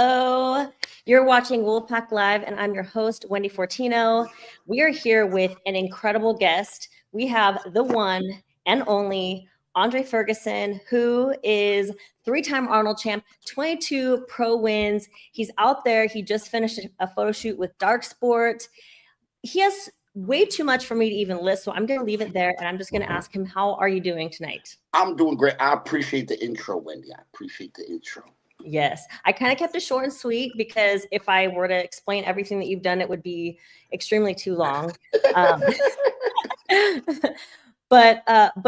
Hello. You're watching WOLFpak Live, and I'm your host, Wendy Fortino. We are here with an incredible guest. We have the one and only Andre Ferguson, who is three-time Arnold champ, 22 pro wins. He's out there. He just finished a photo shoot with Dark Sport. He has way too much for me to even list, so I'm going to leave it there, and I'm just going to ask him, how are you doing tonight? I'm doing great. I appreciate the intro, Wendy. I appreciate the intro. Yes, I kind of kept it short and sweet because if I were to explain everything that you've done, it would be extremely too long. But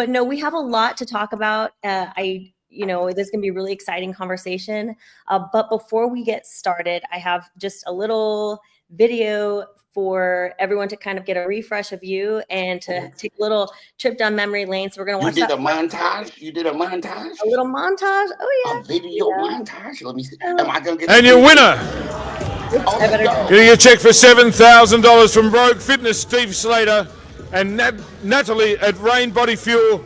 no, we have a lot to talk about. This is going to be a really exciting conversation. But before we get started, I have just a little video for everyone to kind of get a refresh of you and to take a little trip down memory lane. So we're going to watch that. You did a montage? A little montage? Oh, yeah. A video montage? Let me see. Am I going to get... And your winner, getting a check for $7,000 from Rogue Fitness, Steve Slater, and Natalie at Rain Body Fuel.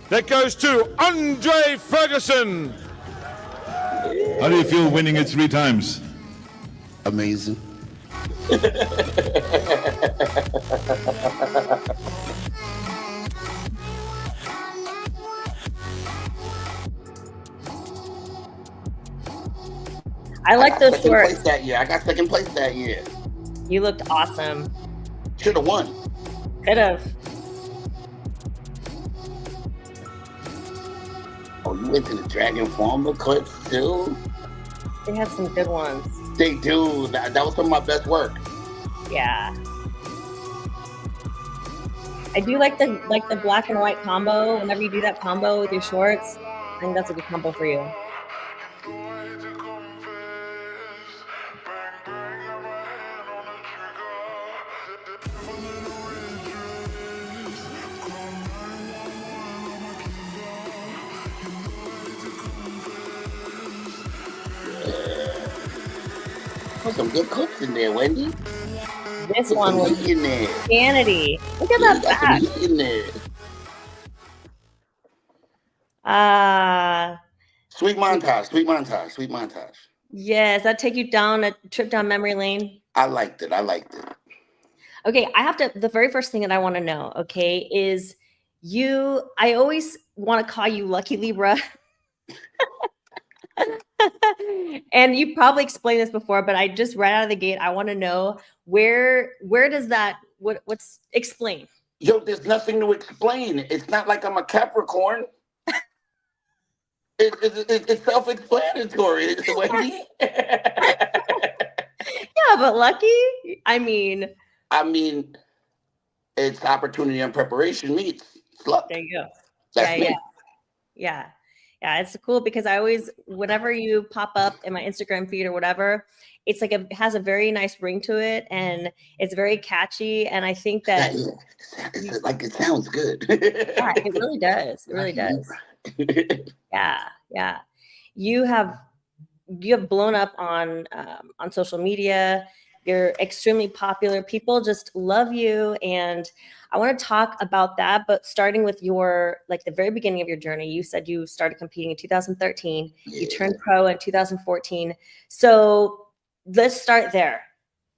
That goes to Andre Ferguson. How do you feel winning it 3 times? Amazing. I like those shorts. I got second place that year. You looked awesome. Should have won. Could have. Oh, you went to the Dragon Farmer clips too? They have some good ones. They do. That was some of my best work. Yeah. I do like the black and white combo. Whenever you do that combo with your shorts, I think that's a good combo for you. Some good clips in there, Wendy. This one was insanity. Look at that back. In there. Sweet montage. Yes, that take you down a trip down memory lane. I liked it. Okay, the very first thing that I want to know, okay, is I always want to call you Lucky Libra. And you probably explained this before, but I just right out of the gate, I want to know where does that, what's explain? Yo, there's nothing to explain. It's not like I'm a Capricorn. It's self-explanatory. Wendy. Yeah, but Lucky, I mean, it's opportunity and preparation meets luck. There you go. That's me. Yeah. Yeah, it's cool because I always, whenever you pop up in my Instagram feed or whatever, it's like it has a very nice ring to it and it's very catchy. And I think that it sounds good. Yeah, it really does. It really does. Yeah. You have blown up on social media. You're extremely popular. People just love you. And I want to talk about that, but starting with the very beginning of your journey, you said you started competing in 2013. Yeah. You turned pro in 2014. So let's start there.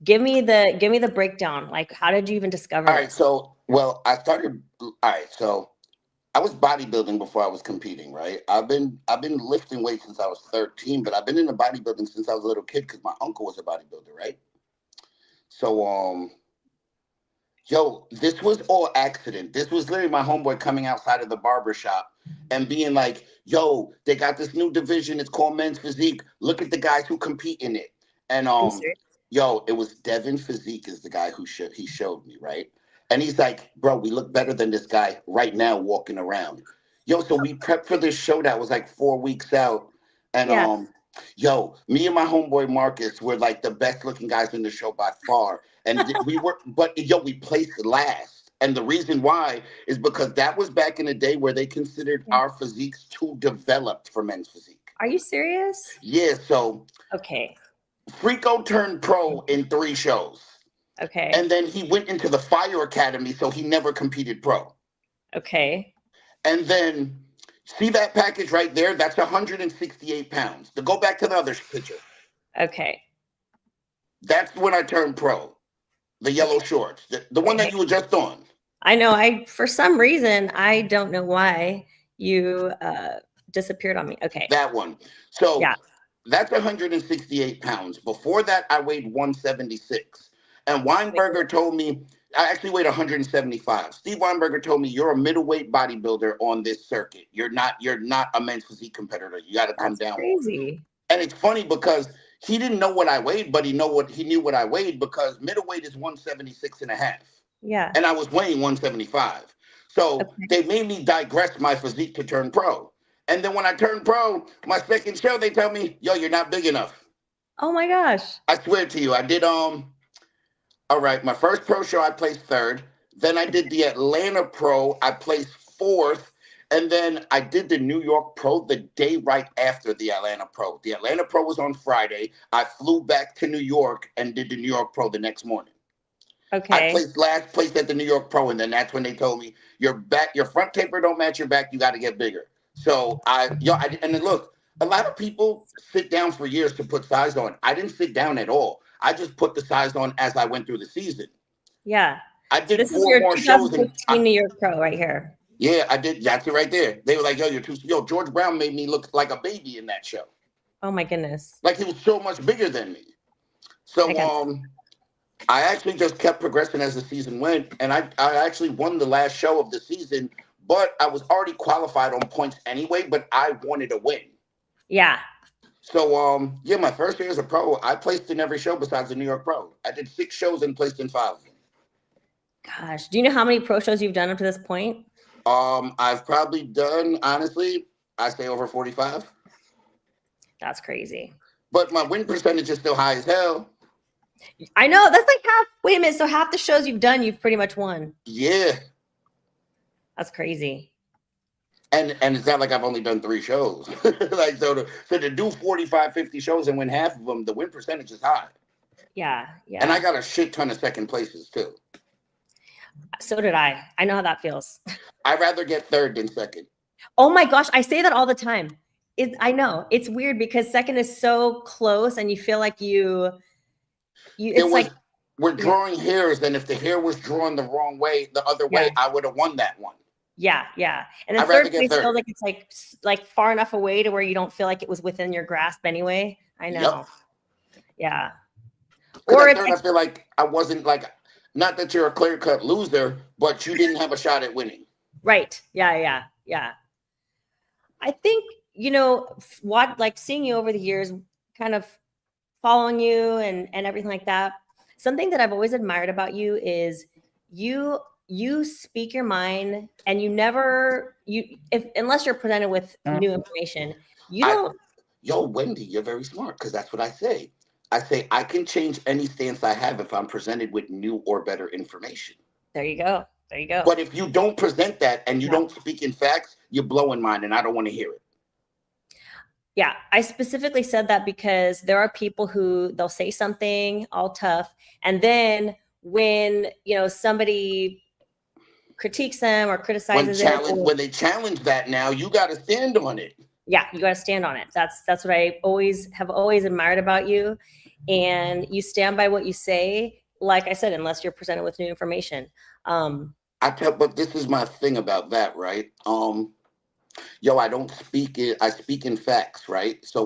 Give me the breakdown. Like, how did you even discover? All right. So I was bodybuilding before I was competing, right? I've been lifting weights since I was 13, but I've been into bodybuilding since I was a little kid because my uncle was a bodybuilder, right? So, this was all accident. This was literally my homeboy coming outside of the barber shop and being like, yo, they got this new division. It's called Men's Physique. Look at the guys who compete in it. And, it was Devin Physique is the guy he showed me, right? And he's like, bro, we look better than this guy right now walking around. So we prepped for this show that was like 4 weeks out. And, me and my homeboy Marcus were like the best looking guys in the show by far. And we placed last. And the reason why is because that was back in the day where they considered our physiques too developed for Men's Physique. Are you serious? Yeah. So, okay. Frico turned pro in 3 shows. Okay. And then he went into the Fire Academy, so he never competed pro. Okay. And then See that package right there? That's 168 pounds. To go back to the other picture. Okay. That's when I turned pro. The yellow shorts. The one that you were just on. I know. For some reason, I don't know why you disappeared on me. Okay. That one. So yeah. That's 168 pounds. Before that, I weighed 176. And Weinberger told me, I actually weighed 175. Steve Weinberger told me, you're a middleweight bodybuilder on this circuit. You're not a men's physique competitor. You got to come down. Crazy. And it's funny because he didn't know what I weighed, but he knew what I weighed because middleweight is 176 and a half. Yeah. And I was weighing 175. So they made me digress my physique to turn pro. And then when I turned pro, my second show, they tell me, yo, you're not big enough. Oh my gosh. I swear to you, I did, all right, my first pro show, I placed third. Then I did the Atlanta Pro, I placed fourth. And then I did the New York Pro the day right after the Atlanta Pro. The Atlanta Pro was on Friday. I flew back to New York and did the New York Pro the next morning. Okay. I placed last place at the New York Pro, and then that's when they told me, your front taper don't match your back, you got to get bigger. So and then look, a lot of people sit down for years to put size on. I didn't sit down at all. I just put the size on as I went through the season. Yeah. I did this 4 is your more shows. 2015 New York Pro right here. Yeah, I did. That's it right there. They were like, yo, George Brown made me look like a baby in that show. Oh my goodness. Like he was so much bigger than me. So I actually just kept progressing as the season went. And I actually won the last show of the season, but I was already qualified on points anyway, but I wanted to win. Yeah. So, my first year as a pro, I placed in every show besides the New York Pro. I did 6 shows and placed in 5 of them. Gosh, do you know how many pro shows you've done up to this point? I've probably done, honestly, I say over 45. That's crazy. But my win percentage is still high as hell. I know. That's like half. Wait a minute. So half the shows you've done, you've pretty much won. Yeah. That's crazy. And it's not like I've only done 3 shows. Like so to do 45, 50 shows and win half of them, the win percentage is high. Yeah. Yeah. And I got a shit ton of second places too. So did I. I know how that feels. I'd rather get third than second. Oh my gosh. I say that all the time. I know. It's weird because second is so close and you feel like we're drawing hairs, and if the hair was drawn the wrong way, the other way, I would have won that one. Yeah, yeah. And then third place feels like it's like far enough away to where you don't feel like it was within your grasp anyway. I know. Yep. Yeah. Or I feel like I wasn't like, not that you're a clear-cut loser, but you didn't have a shot at winning. Right. Yeah. I think, seeing you over the years, kind of following you and everything like that. Something that I've always admired about you is you speak your mind and unless you're presented with new information, Yo, Wendy, you're very smart because that's what I say. I say I can change any stance I have if I'm presented with new or better information. There you go. But if you don't present that and you don't speak in facts, you're blowing mine and I don't want to hear it. Yeah, I specifically said that because there are people who they'll say something all tough. And then when, somebody critiques them or criticizes when they challenge that now, you got to stand on it. Yeah, you got to stand on it. That's what I have always admired about you. And you stand by what you say, like I said, unless you're presented with new information. But this is my thing about that, right? I don't speak it. I speak in facts, right? So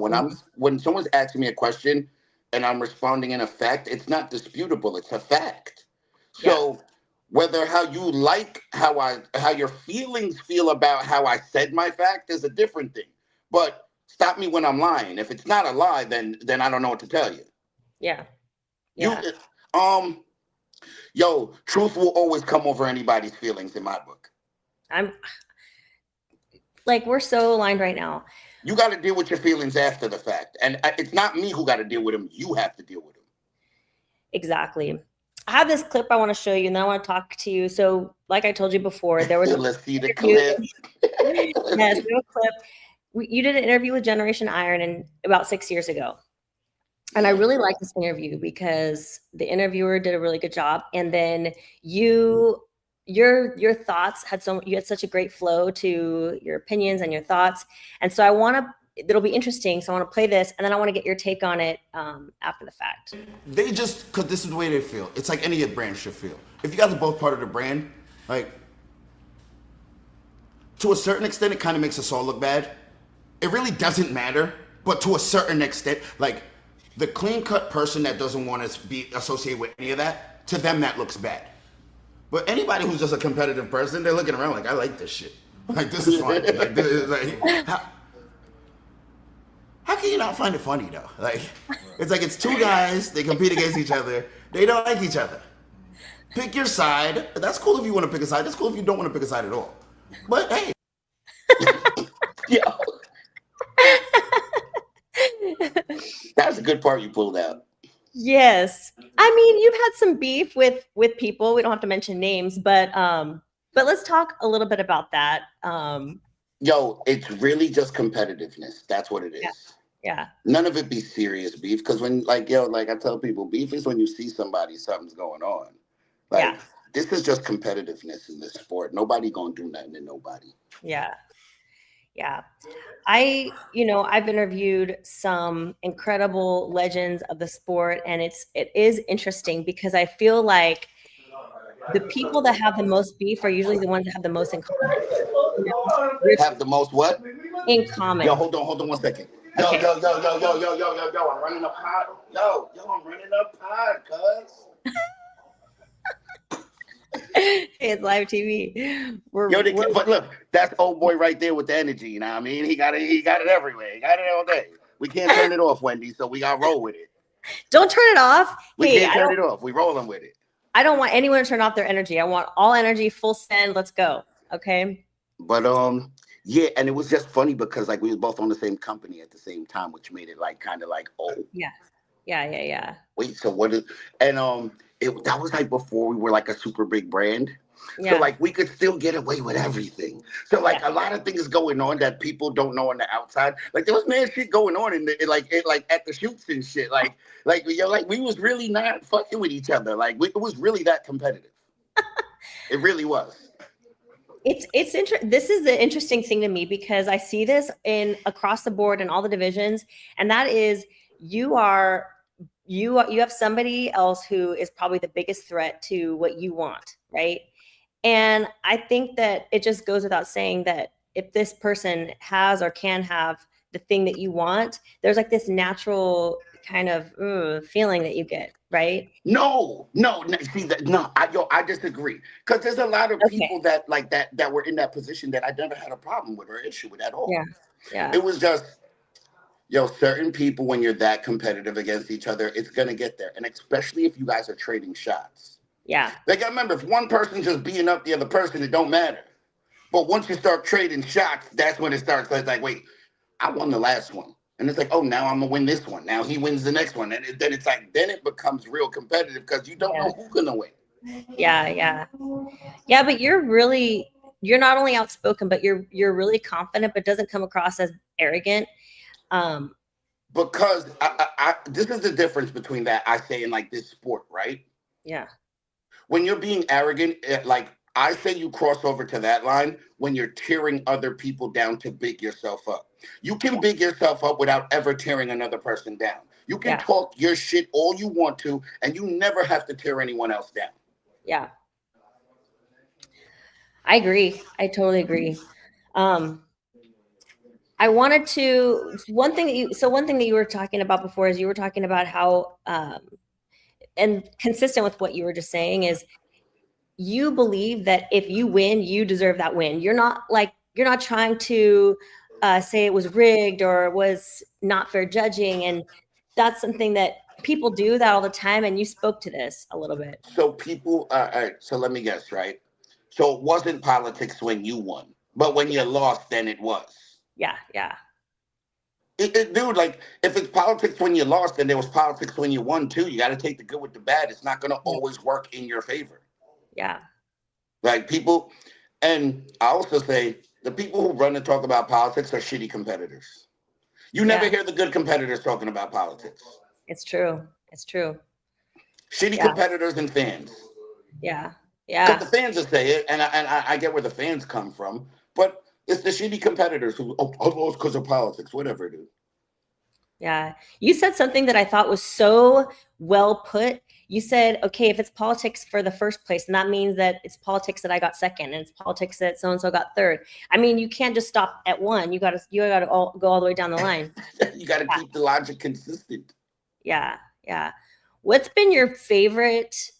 when someone's asking me a question and I'm responding in a fact, it's not disputable. It's a fact. So whether how you like how your feelings feel about how I said my fact is a different thing. But stop me when I'm lying. If it's not a lie, then I don't know what to tell you. Yeah. Truth will always come over anybody's feelings in my book. We're so aligned right now. You got to deal with your feelings after the fact. And it's not me who got to deal with them. You have to deal with them. Exactly. I have this clip I want to show you, and then I want to talk to you. So, like I told you before, there was let's see the clip. Yes, a clip. You did an interview with Generation Iron about 6 years ago. And I really like this interview because the interviewer did a really good job. And then you your thoughts you had such a great flow to your opinions and your thoughts. And so it'll be interesting. So I want to play this, and then I want to get your take on it after the fact. They just, because this is the way they feel. It's like any brand should feel. If you guys are both part of the brand, like, to a certain extent, it kind of makes us all look bad. It really doesn't matter, but to a certain extent, like, the clean-cut person that doesn't want to be associated with any of that, to them that looks bad. But anybody who's just a competitive person, they're looking around like, I like this shit. Like, this is fun. Like, this is like, how can you not find it funny though? Like, it's like it's two guys, they compete against each other, they don't like each other. Pick your side. That's cool if you want to pick a side. That's cool if you don't want to pick a side at all. But hey. Yo. That's a good part you pulled out. Yes. I mean, you've had some beef with people. We don't have to mention names, but let's talk a little bit about that. Yo, it's really just competitiveness. That's what it is. Yeah. None of it be serious beef. Because when, like I tell people, beef is when you see somebody, something's going on. Like, this is just competitiveness in this sport. Nobody gonna do nothing to nobody. Yeah. Yeah. I've interviewed some incredible legends of the sport, and it is interesting because I feel like the people that have the most beef are usually the ones that have the most in common. Have the most what? In common. Yo, hold on 1 second. Yo, Okay. yo, I'm running a pod. Yo, I'm running a pod, cuz. It's live TV. But look, that's old boy right there with the energy. You know what I mean? He got it everywhere. He got it all day. We can't turn it off, Wendy. So we got to roll with it. Don't turn it off. We can't turn it off. We rolling with it. I don't want anyone to turn off their energy. I want all energy, full send. Let's go. Okay. But yeah, and it was just funny because like we was both on the same company at the same time, which made it like kind of like, oh. Yeah. Wait, so what is and that was like before we were like a super big brand. Yeah. So like we could still get away with everything. So like a lot of things going on that people don't know on the outside. Like there was mad shit going on in like at the shoots and shit. Like we was really not fucking with each other. Like it was really that competitive. It really was. It's this is the interesting thing to me because I see this across the board in all the divisions, and that is you have somebody else who is probably the biggest threat to what you want, right? And I think that it just goes without saying that if this person has or can have the thing that you want, there's like this natural kind of feeling that you get, right? No. See that? No, I disagree. Because there's a lot of people that like that were in that position that I never had a problem with or issue with at all. Yeah. It was just, certain people when you're that competitive against each other, it's gonna get there, and especially if you guys are trading shots. Yeah. Like I remember, if one person just beating up the other person, it don't matter. But once you start trading shots, that's when it starts. It's like, wait, I won the last one. And it's like, oh, now I'm gonna win this one. Now he wins the next one. And then it's like, then it becomes real competitive because you don't know who's gonna win. Yeah. But you're not only outspoken, but you're really confident, but doesn't come across as arrogant. Because this is the difference between that, I say, in like this sport, right? Yeah. When you're being arrogant, like I say you cross over to that line when you're tearing other people down to big yourself up. You can big yourself up without ever tearing another person down. You can talk your shit all you want to, and you never have to tear anyone else down. Yeah. I agree. I totally agree. I wanted to, one thing that you were talking about before is you were talking about how, and consistent with what you were just saying is you believe that if you win, you deserve that win. You're not trying to say it was rigged or was not fair judging. And that's something that people do that all the time. And you spoke to this a little bit. So people, all right, so let me guess, right? So it wasn't politics when you won, but when you lost, then it was. Yeah. Dude, like if it's politics when you lost, then there was politics when you won too. You got to take the good with the bad. It's not going to always work in your favor. Yeah. Like people, and I also say the people who run and talk about politics are shitty competitors. You never hear the good competitors talking about politics. It's true. Shitty competitors and fans. Yeah. Yeah. the fans will say it, and I get where the fans come from, but it's the shitty competitors who I lost because of politics, whatever it is. Yeah. You said something that I thought was so well put. You said, okay, if it's politics for the first place, and that means that it's politics that I got second, and it's politics that so-and-so got third. I mean, you can't just stop at one. You gotta go all the way down the line. You got to keep the logic consistent. Yeah. Yeah. What's been your favorite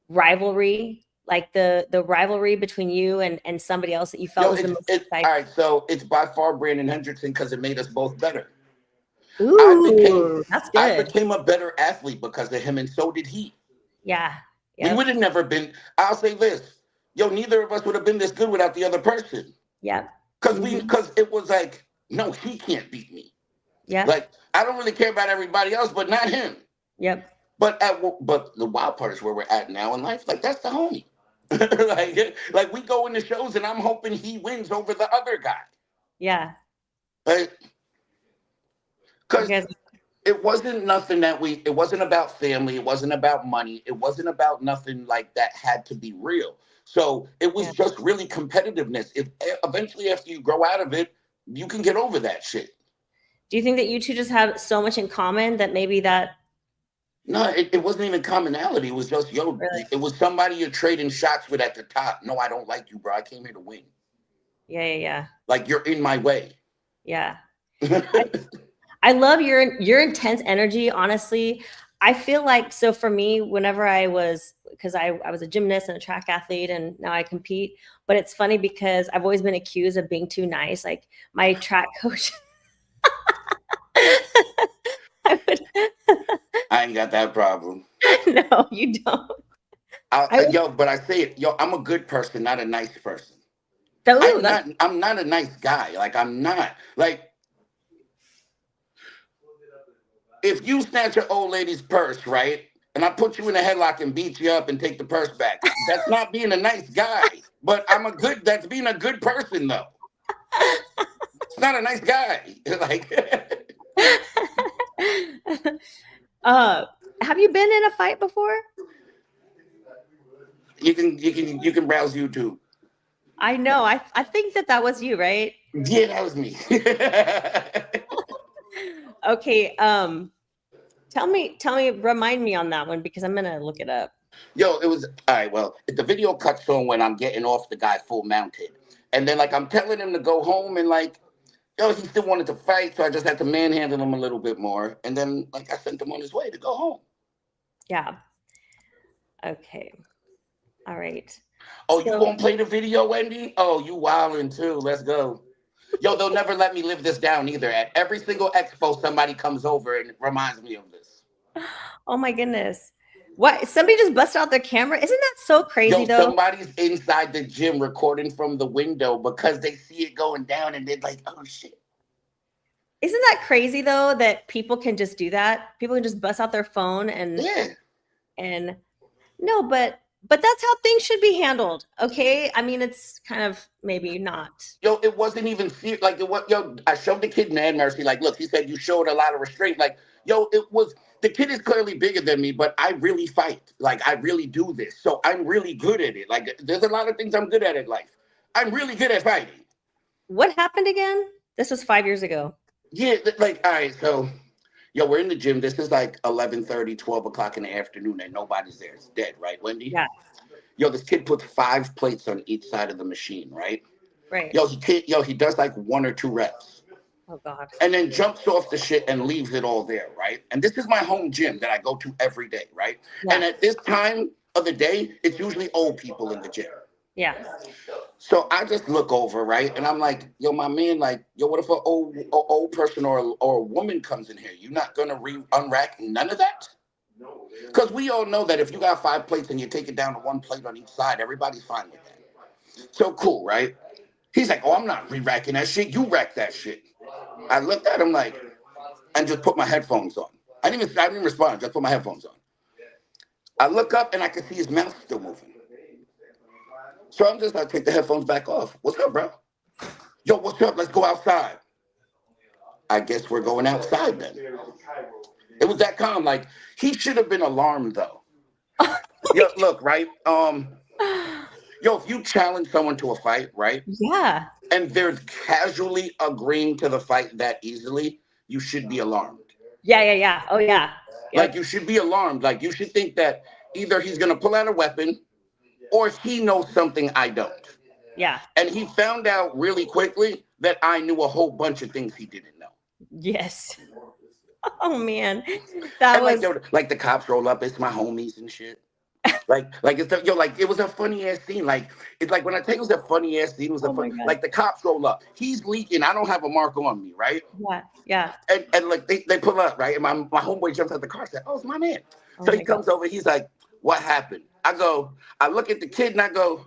rivalry? Like the rivalry between you and somebody else that you felt was the most exciting? All right, so it's by far Brandon Hendrickson because it made us both better. Ooh, that's good. I became a better athlete because of him, and so did he. Yeah. We would have never been. I'll say this, neither of us would have been this good without the other person. Yeah. Because it was like, no, he can't beat me. Yeah. Like, I don't really care about everybody else, but not him. Yep. But the wild part is where we're at now in life. Like, that's the homie. like we go into shows and I'm hoping he wins over the other guy. Yeah. Right? Because it wasn't nothing it wasn't about family. It wasn't about money. It wasn't about nothing like that had to be real. So it was just really competitiveness. If eventually after you grow out of it, you can get over that shit. Do you think that you two just have so much in common that maybe that? No, it wasn't even commonality. It was just, really? It was somebody you're trading shots with at the top. No, I don't like you, bro. I came here to win. Yeah. Like, you're in my way. Yeah. I love your intense energy, honestly. I feel like, so for me, whenever because I was a gymnast and a track athlete and now I compete, but it's funny because I've always been accused of being too nice. Like my track coach. I ain't got that problem. No, you don't. But I say it, I'm a good person, not a nice person. I'm not a nice guy. Like, I'm not. Like, if you snatch an old lady's purse, right, and I put you in a headlock and beat you up and take the purse back, that's not being a nice guy. But that's being a good person, though. It's not a nice guy. Like, have you been in a fight before? You can browse YouTube. I know. I think that was you, right? Yeah, that was me. Okay. Tell me, remind me on that one because I'm gonna look it up. It was all right. Well, the video cuts on when I'm getting off the guy full mounted, and then like I'm telling him to go home, and like, he still wanted to fight, so I just had to manhandle him a little bit more, and then like I sent him on his way to go home. Yeah. Okay. All right. Oh, you won't play the video, Wendy? Oh, you wildin' too. Let's go. They'll never let me live this down either. At every single expo, somebody comes over and reminds me of this. Oh my goodness. What? Somebody just busted out their camera? Isn't that so crazy though? Somebody's inside the gym recording from the window because they see it going down and they're like, oh shit. Isn't that crazy though that people can just do that? People can just bust out their phone and no, but that's how things should be handled. Okay. I mean, it's kind of maybe not. It wasn't even like it was. I showed the kid Mad Mercy. Like, look, he said you showed a lot of restraint. Like, it was, the kid is clearly bigger than me, but I really fight. Like, I really do this. So I'm really good at it. Like, there's a lot of things I'm good at in life. I'm really good at fighting. What happened again? This was 5 years ago. Yeah. Like, all right. So, we're in the gym. This is like 11:30, 12 o'clock in the afternoon and nobody's there. It's dead, right, Wendy? Yeah. This kid puts 5 plates on each side of the machine, right? Right. He does like 1 or 2 reps. Oh God. And then jumps off the shit and leaves it all there, right? And this is my home gym that I go to every day, right? Yeah. And at this time of the day, it's usually old people in the gym. Yeah. So I just look over, right? And I'm like, my man, like, what if an old person or a woman comes in here? You're not going to unrack none of that? Because we all know that if you got 5 plates and you take it down to 1 plate on each side, everybody's fine with that. So cool, right? He's like, oh, I'm not re-racking that shit. You rack that shit. I looked at him like, and just put my headphones on. I didn't even respond. Just put my headphones on. I look up and I can see his mouth still moving. So I'm just like, take the headphones back off. What's up, bro? Yo, what's up? Let's go outside. I guess we're going outside then. It was that calm. Like, he should have been alarmed though. Look, right? Yo, if you challenge someone to a fight, right? Yeah. And they're casually agreeing to the fight that easily, you should be alarmed. Yeah. Oh, yeah. Yep. Like, you should be alarmed. Like, you should think that either he's going to pull out a weapon or he knows something I don't. Yeah. And he found out really quickly that I knew a whole bunch of things he didn't know. Yes. Oh, man. That and was... like the cops roll up, it's my homies and shit. like it's like it was a funny ass scene. Like it's like when I tell you it was a funny ass scene, it was like the cops roll up. He's leaking. I don't have a mark on me, right? Yeah. And like they pull up, right? And my homeboy jumps out the car and said, "Oh, it's my man." So he comes over, he's like, "What happened?" I look at the kid and I go,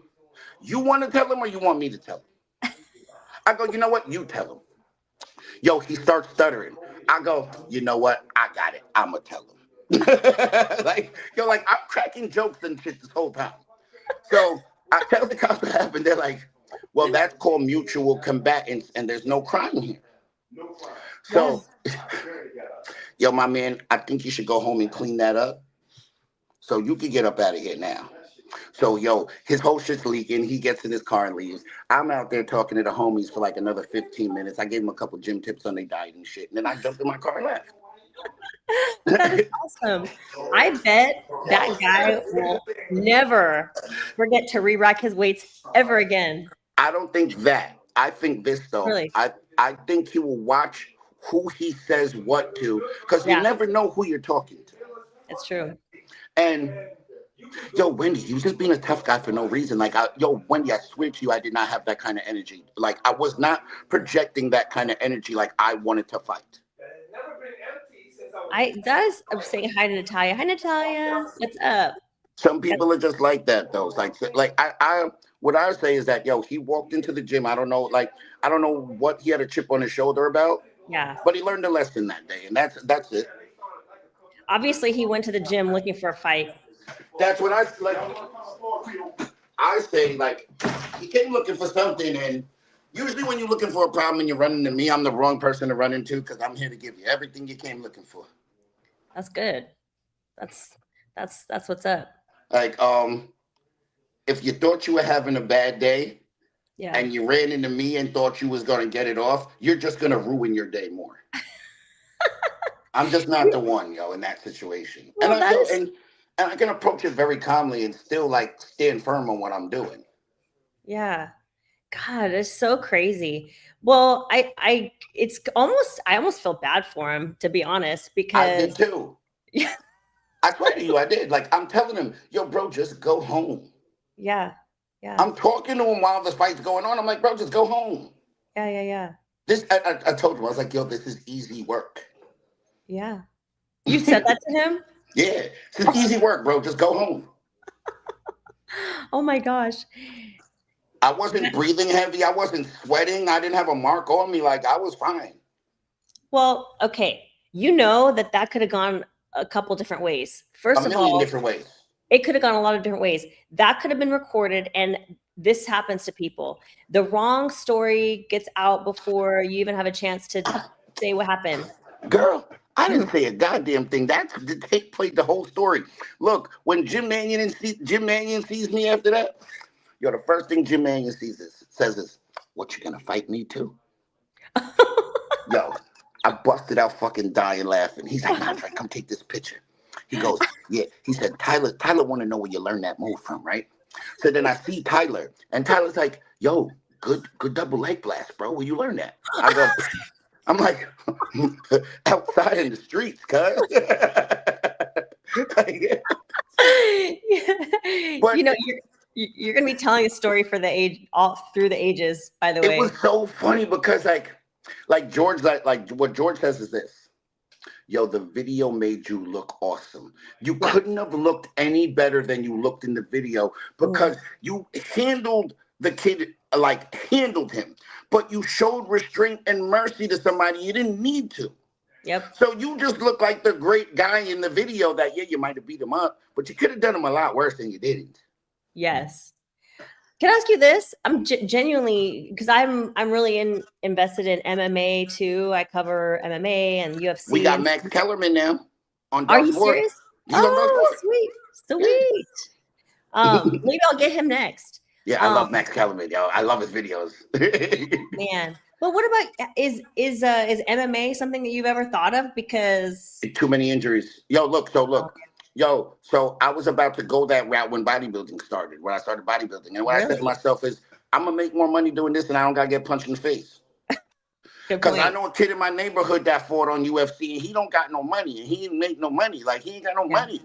"You want to tell him or you want me to tell him?" I go, "You know what? You tell him." Yo, he starts stuttering. I go, "You know what? I got it. I'ma tell him." like I'm cracking jokes and shit this whole time. So I tell the cops what happened. They're like, "Well, that's called mutual combatants, and there's no crime here." So, yo, my man, I think you should go home and clean that up, so you can get up out of here now. So, yo, his whole shit's leaking. He gets in his car and leaves. I'm out there talking to the homies for like another 15 minutes. I gave him a couple gym tips on their diet and shit, and then I jumped in my car and left. That is awesome. I bet that guy will never forget to re-rack his weights ever again. I don't think that. I think this, though. Really? I think he will watch who he says what to, because you never know who you're talking to. It's true. And yo, Wendy, you was just being a tough guy for no reason. Like, Wendy, I swear to you, I did not have that kind of energy. Like, I was not projecting that kind of energy. Like, I wanted to fight. I'm saying hi to Natalia. Hi, Natalia. What's up? Some people are just like that, though. It's like what I say is that, yo, he walked into the gym. I don't know what he had a chip on his shoulder about. Yeah. But he learned a lesson that day, and that's it. Obviously, he went to the gym looking for a fight. That's what I like. I say, like, he came looking for something, and usually when you're looking for a problem and you're running to me, I'm the wrong person to run into because I'm here to give you everything you came looking for. That's good. That's what's up. Like, if you thought you were having a bad day, and you ran into me and thought you was gonna get it off, you're just gonna ruin your day more. I'm just not the one, yo, in that situation. Well, and I can approach it very calmly and still like stand firm on what I'm doing. Yeah. God, it's so crazy. Well, I almost feel bad for him, to be honest, because I did too. Yeah. I swear to you, I did. Like, I'm telling him, yo, bro, just go home. Yeah. I'm talking to him while the fight's going on. I'm like, bro, just go home. Yeah. This, I told him, I was like, yo, this is easy work. Yeah. You said that to him? Yeah. It's easy work, bro. Just go home. Oh my gosh. I wasn't breathing heavy. I wasn't sweating. I didn't have a mark on me. Like, I was fine. Well, okay. You know that could have gone a couple different ways. First of all, different ways. It could have gone a lot of different ways. That could have been recorded, and this happens to people. The wrong story gets out before you even have a chance to say what happened. Girl, I didn't say a goddamn thing. They played the whole story. Look, when Jim Mannion sees me after that, yo, the first thing Jim Mannion says is, "What, you gonna fight me too?" Yo, I busted out fucking dying laughing. He's like, "Nah, come take this picture." He goes, "Yeah." He said, Tyler want to know where you learned that move from, right? So then I see Tyler, and Tyler's like, "Yo, good double leg blast, bro. Where you learn that?" I go, I'm like, outside in the streets, cuz. But, you know, you're gonna be telling a story for the age all through the ages, by the way. It was so funny because like George, like what George says is this. Yo, the video made you look awesome. You couldn't have looked any better than you looked in the video because you handled the kid, like handled him, but you showed restraint and mercy to somebody you didn't need to. Yep. So you just look like the great guy in the video that, you might have beat him up, but you could have done him a lot worse than you didn't. Yes. Can I ask you this? I'm genuinely, because I'm really invested in MMA too. I cover MMA and UFC. We got Max Kellerman now on Are you serious? He's on sweet. Maybe I'll get him next. Yeah, I love Max Kellerman, yo. I love his videos. Man. But what about is MMA something that you've ever thought of? Because Too many injuries. Yo, look. Yo, so I was about to go that route when bodybuilding started, when I started bodybuilding. And what I said to myself is, I'm going to make more money doing this and I don't got to get punched in the face. Because I know a kid in my neighborhood that fought on UFC and he don't got no money and he ain't make no money. Like, he ain't got no money.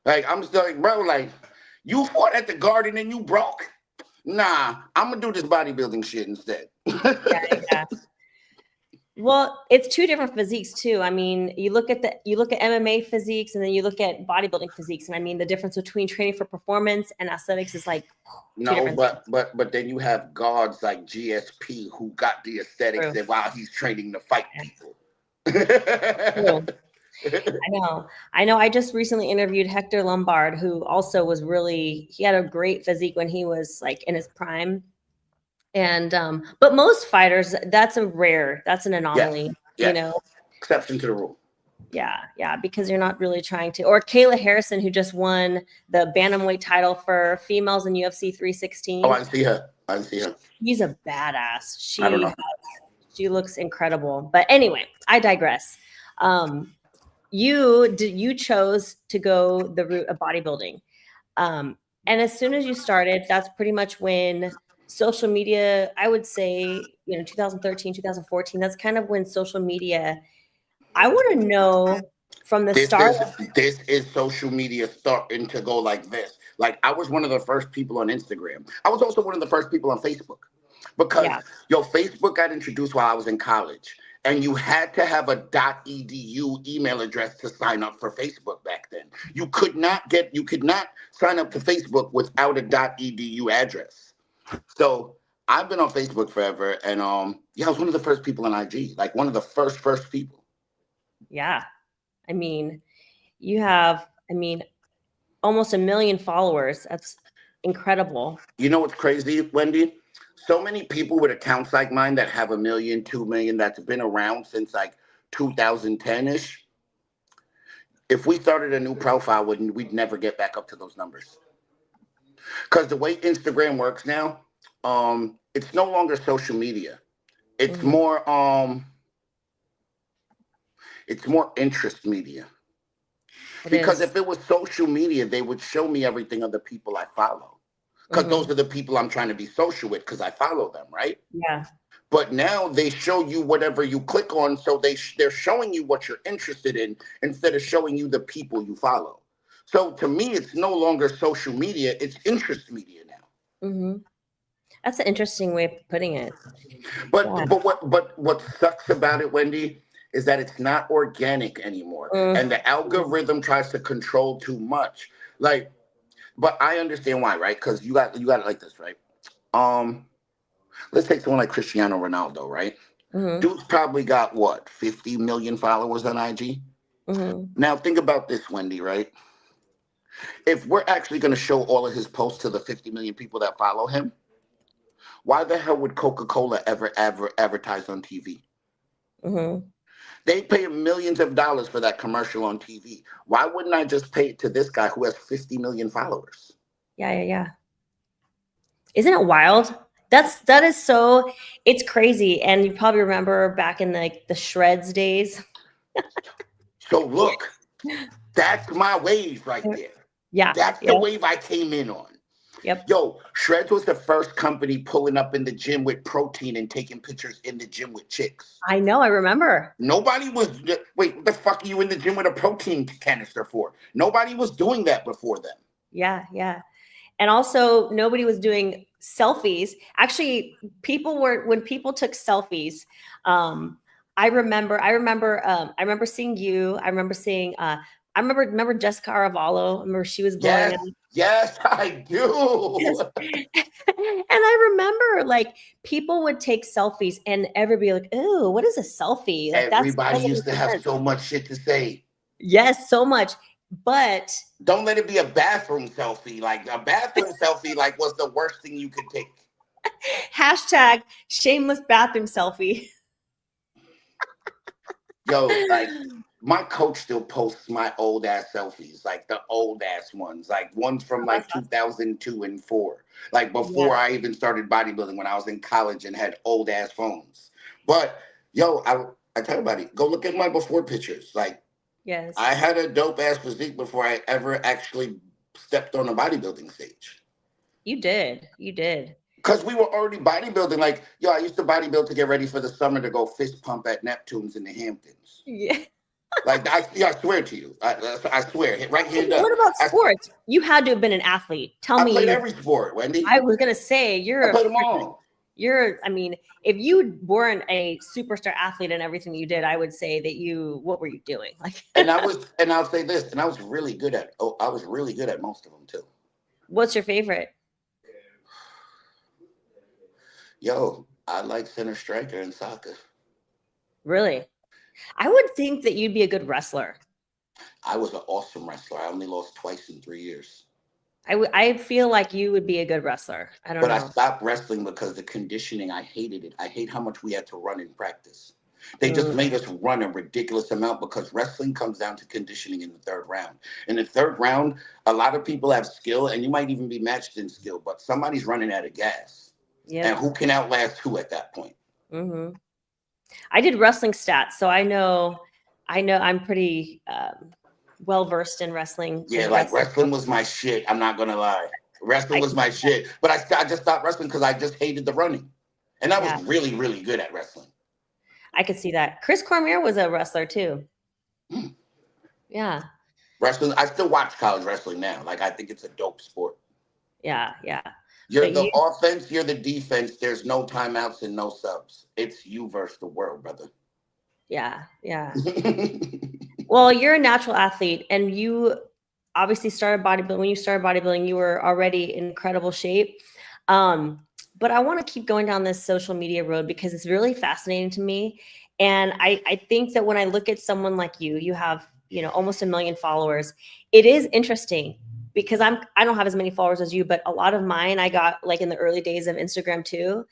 Like, I'm still like, bro, like, you fought at the Garden and you broke? Nah, I'm going to do this bodybuilding shit instead. Yeah. Well, it's two different physiques too. I mean, you look at MMA physiques and then you look at bodybuilding physiques, and I mean the difference between training for performance and aesthetics is like but then you have gods like GSP who got the aesthetics and while he's training to fight people. I know. I just recently interviewed Hector Lombard, who also was he had a great physique when he was like in his prime. And but most fighters, that's an anomaly, you know. Exception to the rule. Yeah, because you're not really trying to. Or Kayla Harrison, who just won the bantamweight title for females in UFC 316. Oh, I see her. She's a badass. I don't know. She looks incredible. But anyway, I digress. You chose to go the route of bodybuilding, and as soon as you started, that's pretty much when social media, I would say, 2013, 2014, that's kind of when social media, I want to know from the start. This is social media starting to go like this. Like, I was one of the first people on Instagram. I was also one of the first people on Facebook because Facebook got introduced while I was in college, and you had to have a .edu email address to sign up for Facebook back then. You could not sign up to Facebook without a .edu address. So I've been on Facebook forever, and I was one of the first people on IG, like one of the first people. Yeah, I mean, you have, almost 1 million followers. That's incredible. You know what's crazy, Wendy? So many people with accounts like mine that have 1 million, 2 million, that's been around since like 2010-ish. If we started a new profile, we'd never get back up to those numbers. Because the way Instagram works now, it's no longer social media. It's more interest media. Because if it was social media, they would show me everything of the people I follow. Because those are the people I'm trying to be social with because I follow them, right? Yeah. But now they show you whatever you click on, so they're showing you what you're interested in instead of showing you the people you follow. So to me, it's no longer social media; it's interest media now. That's an interesting way of putting it. But what sucks about it, Wendy, is that it's not organic anymore, and the algorithm tries to control too much. Like, but I understand why, right? Because you got it like this, right? Let's take someone like Cristiano Ronaldo, right? Dude's probably got what, 50 million followers on IG. Now think about this, Wendy, right? If we're actually going to show all of his posts to the 50 million people that follow him, why the hell would Coca-Cola ever advertise on TV? They pay millions of dollars for that commercial on TV. Why wouldn't I just pay it to this guy who has 50 million followers? Yeah. Isn't it wild? That is so, it's crazy. And you probably remember back in like the Shreds days. So look, that's my wave right there. Yeah. That's the wave I came in on. Yep. Yo, Shreds was the first company pulling up in the gym with protein and taking pictures in the gym with chicks. I know, I remember. Nobody was, wait, what the fuck are you in the gym with a protein canister for? Nobody was doing that before them. Yeah. And also nobody was doing selfies. Actually, when people took selfies, I remember seeing you. I remember seeing, remember Jessica Aravallo. I remember she was blowing up. Yes, I do. Yes. And I remember like people would take selfies and everybody like, "Ooh, what is a selfie?" Like, everybody used to have so much shit to say. Yes, so much. But don't let it be a bathroom selfie. Like a bathroom selfie, like was the worst thing you could take. Hashtag shameless bathroom selfie. Yo, like my coach still posts my old ass selfies, like the old ass ones, like ones from like 2002 and 4, like before I even started bodybuilding when I was in college and had old ass phones. But yo, I tell everybody, go look at my before pictures. Like, Yes. I had a dope ass physique before I ever actually stepped on a bodybuilding stage. You did. You did. Because we were already bodybuilding. Like, yo, I used to bodybuild to get ready for the summer to go fist pump at Neptune's in the Hamptons. Yeah. Like, I swear to you. I swear. Right here. What about sports? You had to have been an athlete. Tell me. I played every sport, Wendy. I was going to say, I played them all. I mean, if you weren't a superstar athlete in everything you did, I would say that what were you doing? Like, and I'll say this, and I was really good at most of them too. What's your favorite? Yo, I like center striker in soccer. Really? I would think that you'd be a good wrestler. I was an awesome wrestler. I only lost twice in 3 years. I feel like you would be a good wrestler. I don't know. But I stopped wrestling because the conditioning, I hated it. I hate how much we had to run in practice. They just made us run a ridiculous amount because wrestling comes down to conditioning in the third round. In the third round, a lot of people have skill, and you might even be matched in skill, but somebody's running out of gas. Yeah. And who can outlast who at that point? Mm-hmm. I did wrestling stats, so I know I'm pretty well versed in wrestling. Yeah, like wrestling was my shit. I'm not gonna lie, wrestling was my shit. But I just stopped wrestling because I just hated the running, and I was really, really good at wrestling. I could see that. Chris Cormier was a wrestler too. Yeah. Wrestling. I still watch college wrestling now. Like, I think it's a dope sport. Yeah, yeah. You're the offense, you're the defense. There's no timeouts and no subs. It's you versus the world, brother. Yeah, yeah. Well, you're a natural athlete, and you obviously started bodybuilding. When you started bodybuilding, you were already in incredible shape. But I want to keep going down this social media road because it's really fascinating to me. And I think that when I look at someone like you have, almost 1 million followers. It is interesting because I don't have as many followers as you, but a lot of mine I got like in the early days of Instagram too.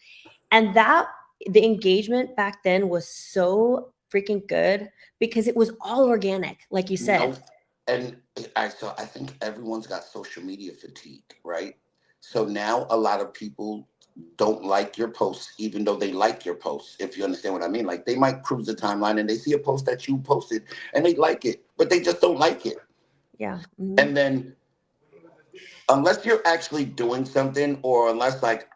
And the engagement back then was so freaking good because it was all organic, like you said. And I think everyone's got social media fatigue, right? So now a lot of people don't like your posts, even though they like your posts, if you understand what I mean. Like, they might cruise the timeline and they see a post that you posted and they like it, but they just don't like it. Yeah. Mm-hmm. And then unless you're actually doing something, or unless like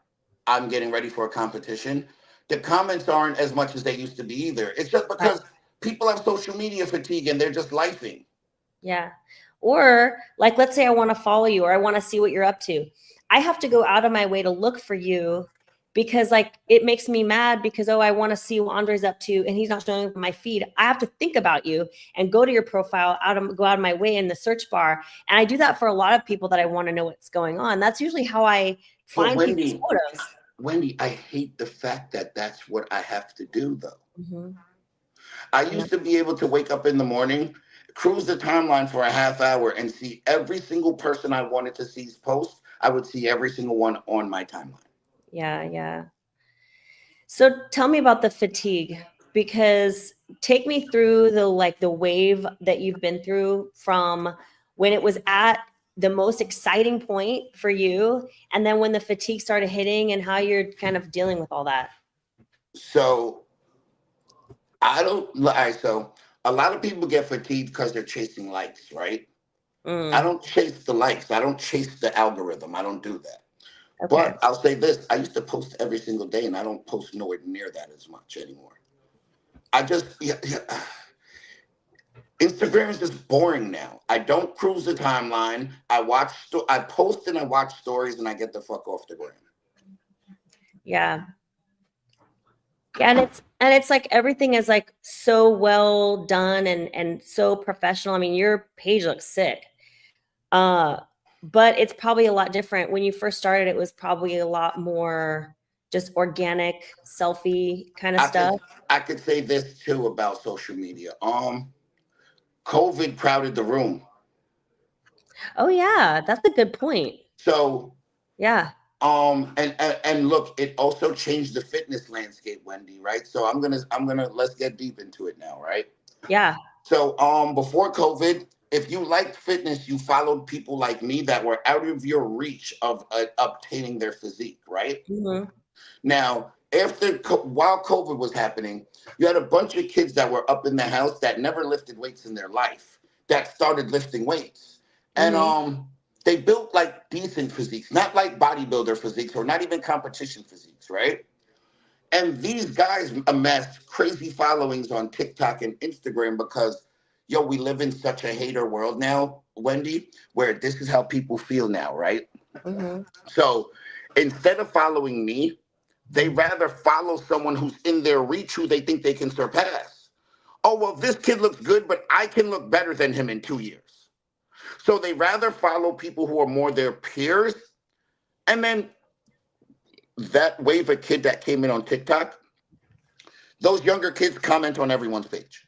I'm getting ready for a competition, the comments aren't as much as they used to be either. It's just because people have social media fatigue and they're just lifing. Yeah. Or like, let's say I want to follow you or I want to see what you're up to. I have to go out of my way to look for you because like it makes me mad because, I want to see what Andre's up to and he's not showing up on my feed. I have to think about you and go to your profile, go out of my way in the search bar. And I do that for a lot of people that I want to know what's going on. That's usually how I find people's photos. Wendy, I hate the fact that that's what I have to do though. Mm-hmm. I used to be able to wake up in the morning, cruise the timeline for a half hour and see every single person I wanted to see's post. I would see every single one on my timeline. Yeah, yeah. So tell me about the fatigue, because take me through the wave that you've been through from when it was at the most exciting point for you, and then when the fatigue started hitting and how you're kind of dealing with all that. So so a lot of people get fatigued because they're chasing likes, right? I don't chase the likes. I don't chase the algorithm. I don't do that. Okay. But I'll say this. I used to post every single day, and I don't post nowhere near that as much anymore. Instagram is just boring now. I don't cruise the timeline. I post and I watch stories, and I get the fuck off the gram. Yeah. Yeah, and it's like everything is like so well done and so professional. I mean, your page looks sick. But it's probably a lot different. When you first started, it was probably a lot more just organic, selfie kind of stuff. I could say this too about social media. COVID crowded the room. Oh yeah, that's a good point. So yeah. And look, it also changed the fitness landscape, Wendy, right? So I'm gonna let's get deep into it now, right? Yeah. So before COVID, if you liked fitness, you followed people like me that were out of your reach of obtaining their physique, right? Mm-hmm. Now, while COVID was happening, you had a bunch of kids that were up in the house that never lifted weights in their life that started lifting weights. And they built like decent physiques, not like bodybuilder physiques or not even competition physiques, right? And these guys amassed crazy followings on TikTok and Instagram because, yo, we live in such a hater world now, Wendy, where this is how people feel now, right? Mm-hmm. So instead of following me, they rather follow someone who's in their reach who they think they can surpass. Oh, well, this kid looks good, but I can look better than him in 2 years. So they rather follow people who are more their peers. And then that wave of kid that came in on TikTok, those younger kids comment on everyone's page.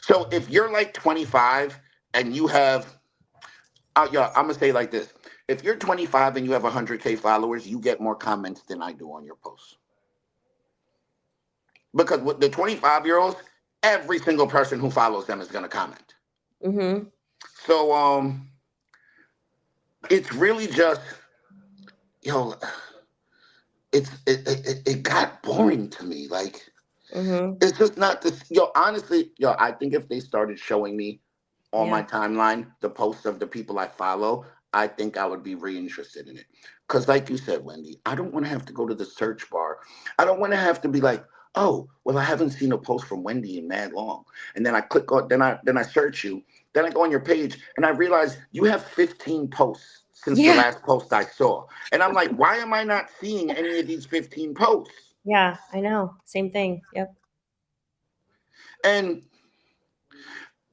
So if you're like 25 and you have, I'm going to say it like this. If you're 25 and you have 100K followers, you get more comments than I do on your posts. Because with the 25-year-olds, every single person who follows them is going to comment. Mm-hmm. So it's really just, it got boring to me. Like, it's just not this. Honestly, I think if they started showing me on my timeline the posts of the people I follow, I think I would be reinterested in it. Because like you said, Wendy, I don't want to have to go to the search bar. I don't want to have to be like, oh, well, I haven't seen a post from Wendy in mad long. And then I click on, then I search you. Then I go on your page and I realize you have 15 posts since the last post I saw. And I'm like, why am I not seeing any of these 15 posts? Yeah, I know. Same thing. Yep. And